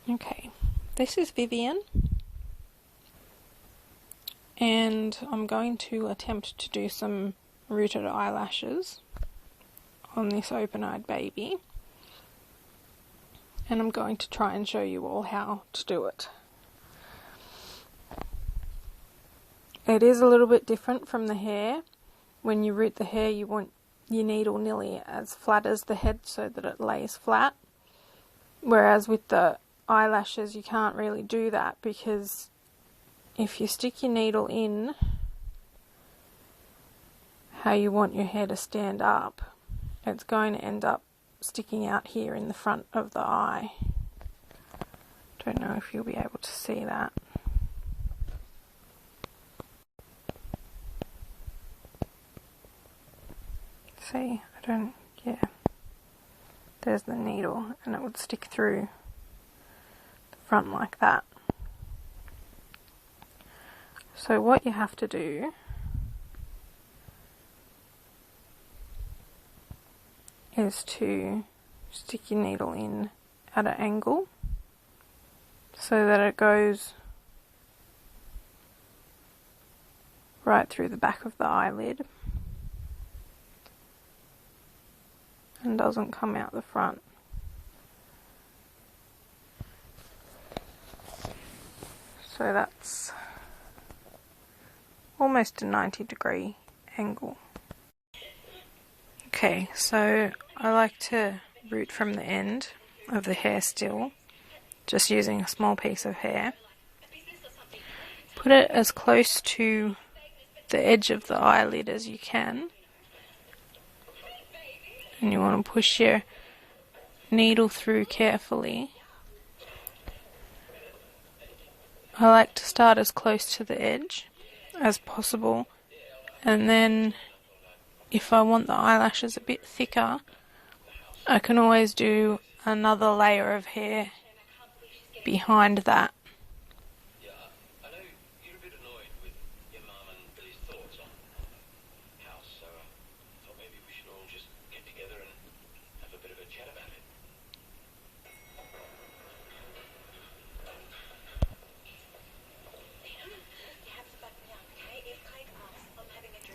Okay, this is Vivian, and I'm going to attempt to do some rooted eyelashes on this open-eyed baby, and I'm going to try and show you all how to do it. It is a little bit different from the hair. When you root the hair, you want your needle nearly as flat as the head so that it lays flat, whereas with the eyelashes you can't really do that, because if you stick your needle in how you want your hair to stand up, it's going to end up sticking out here in the front of the eye. Don't know if you'll be able to see that. See, there's the needle, and it would stick through the front like that. So what you have to do is to stick your needle in at an angle so that it goes right through the back of the eyelid and doesn't come out the front. So that's almost a 90-degree angle. Okay, so I like to root from the end of the hair still, just using a small piece of hair. Put it as close to the edge of the eyelid as you can, and you want to push your needle through carefully. I like to start as close to the edge as possible, and then if I want the eyelashes a bit thicker, I can always do another layer of hair behind that.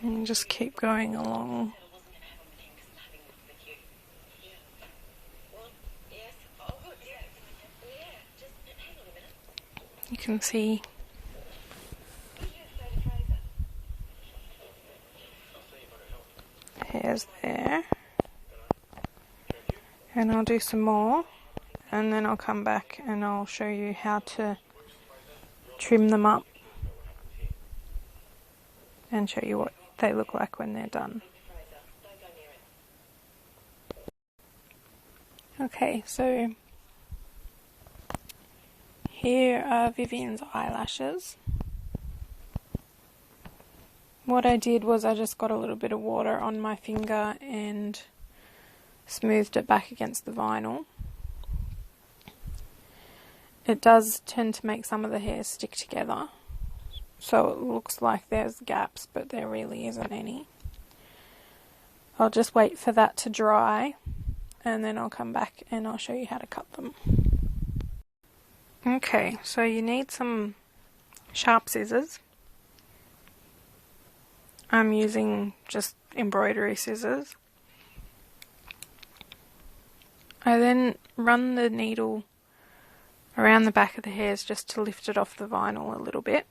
And just keep going along. You can see hairs there, and I'll do some more, and then I'll come back and I'll show you how to trim them up and show you what they look like when they're done. Okay, so here are Vivian's eyelashes. What I did was I just got a little bit of water on my finger and smoothed it back against the vinyl. It does tend to make some of the hairs stick together, so it looks like there's gaps, but there really isn't any. I'll just wait for that to dry, and then I'll come back and I'll show you how to cut them. Okay, so you need some sharp scissors. I'm using just embroidery scissors. I then run the needle around the back of the hairs just to lift it off the vinyl a little bit.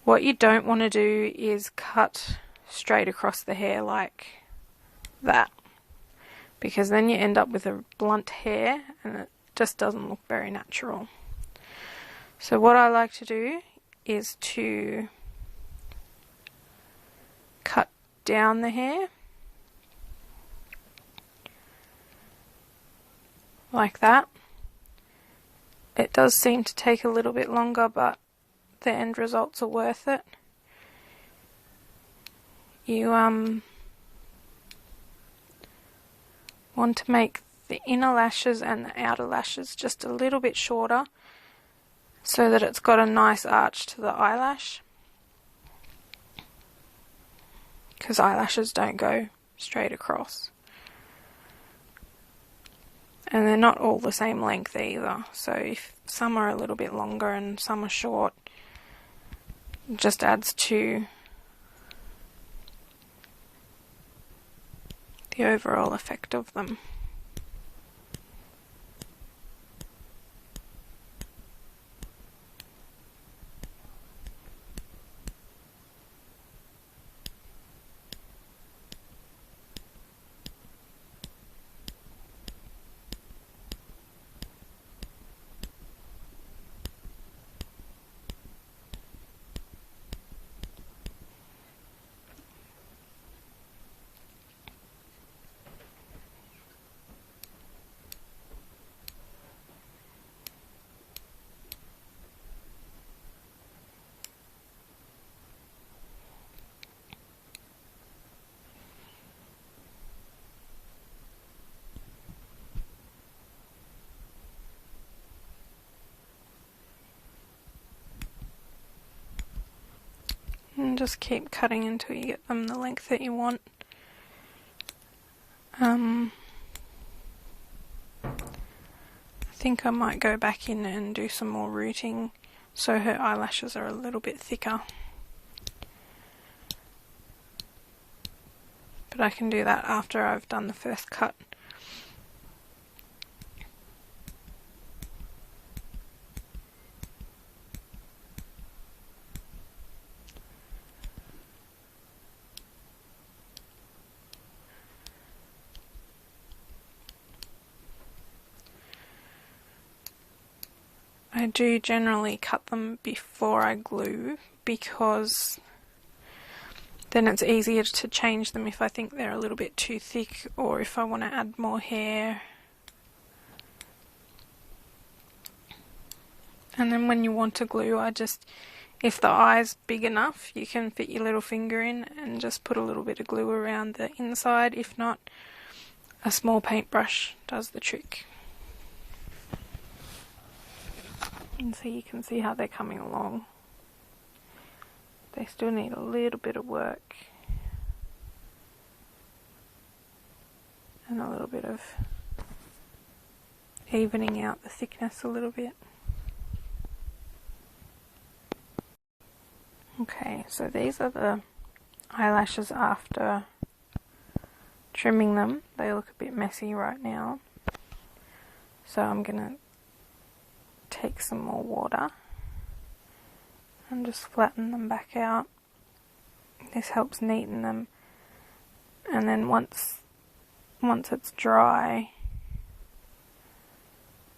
What you don't want to do is cut straight across the hair like that, because then you end up with a blunt hair and it just doesn't look very natural. So what I like to do is to cut down the hair like that. It does seem to take a little bit longer, but the end results are worth it. You want to make the inner lashes and the outer lashes just a little bit shorter so that it's got a nice arch to the eyelash, because eyelashes don't go straight across. And they're not all the same length either, so if some are a little bit longer and some are short, it just adds to the overall effect of them. And just keep cutting until you get them the length that you want. I think I might go back in and do some more rooting so her eyelashes are a little bit thicker. But I can do that after I've done the first cut. I do generally cut them before I glue because then it's easier to change them if I think they're a little bit too thick or if I want to add more hair. And then when you want to glue, if the eye's big enough, you can fit your little finger in and just put a little bit of glue around the inside. If not, a small paintbrush does the trick. And so you can see how they're coming along. They still need a little bit of work and a little bit of evening out the thickness a little bit. Okay, so these are the eyelashes after trimming them. They look a bit messy right now, so I'm gonna take some more water and just flatten them back out. This helps neaten them, and then once it's dry,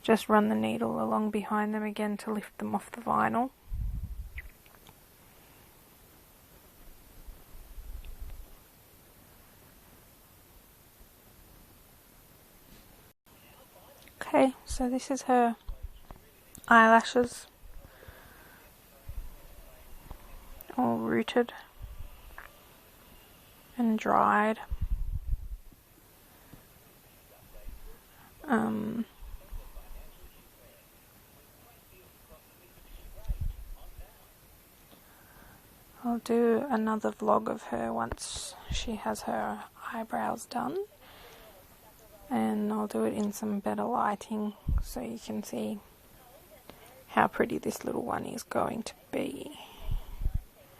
just run the needle along behind them again to lift them off the vinyl. Okay, so this is her eyelashes, all rooted and dried. I'll do another vlog of her once she has her eyebrows done, and I'll do it in some better lighting so you can see how pretty this little one is going to be.